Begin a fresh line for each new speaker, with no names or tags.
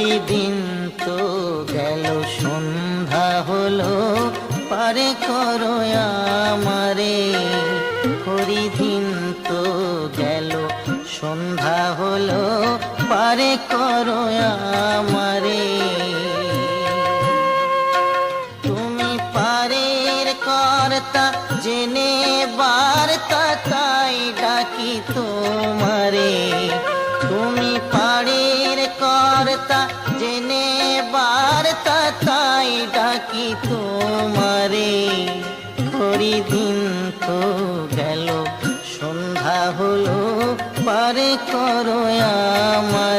ঘড়ি দিন তো গেল, সন্ধ্যা হলো, পারে করো আমারে। ঘড়ি দিন তো গেল, সন্ধ্যা হলো, পারে করো আমারে। তুমি পারের কর্তা, জেনে বার্তা, তাই ডাকি তোমারে। তুমি পারের কর্তা, জেনে বার্তা, তাই ডাকি তোমারে। ঘড়ি দিন তো গেল, সন্ধ্যা হলো, পারে করো আমারে।